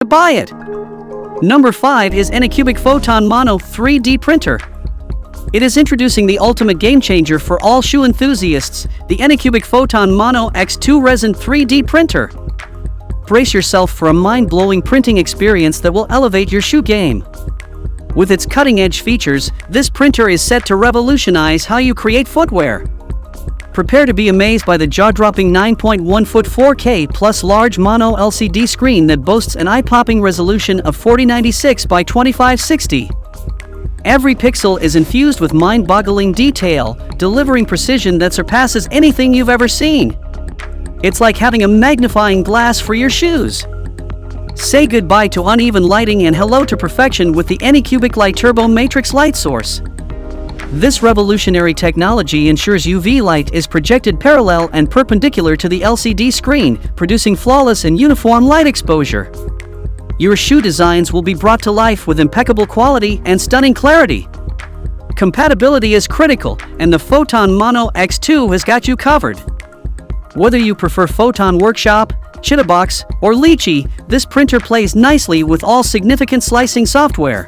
to buy it. Number 5 is Anycubic Photon Mono 3D Printer. It is introducing the ultimate game changer for all shoe enthusiasts, the Anycubic Photon Mono X2 Resin 3D Printer. Brace yourself for a mind-blowing printing experience that will elevate your shoe game. With its cutting-edge features, this printer is set to revolutionize how you create footwear. Prepare to be amazed by the jaw-dropping 9.1-foot 4K plus large mono LCD screen that boasts an eye-popping resolution of 4096 by 2560. Every pixel is infused with mind-boggling detail, delivering precision that surpasses anything you've ever seen. It's like having a magnifying glass for your shoes. Say goodbye to uneven lighting and hello to perfection with the Anycubic LighTurbo Matrix light source. This revolutionary technology ensures UV light is projected parallel and perpendicular to the LCD screen, producing flawless and uniform light exposure. Your shoe designs will be brought to life with impeccable quality and stunning clarity. Compatibility is critical, and the Photon Mono X2 has got you covered. Whether you prefer Photon Workshop, CHITUBOX, or Lychee, this printer plays nicely with all significant slicing software.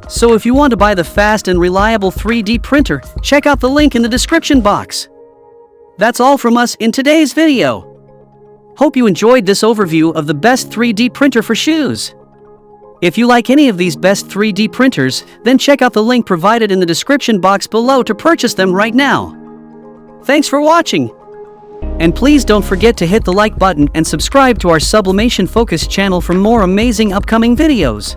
So if you want to buy the fast and reliable 3D printer, check out the link in the description box. That's all from us in today's video. Hope you enjoyed this overview of the best 3D printer for shoes. If you like any of these best 3D printers, then check out the link provided in the description box below to purchase them right now. Thanks for watching. And please don't forget to hit the like button and subscribe to our Sublimation Focus channel for more amazing upcoming videos.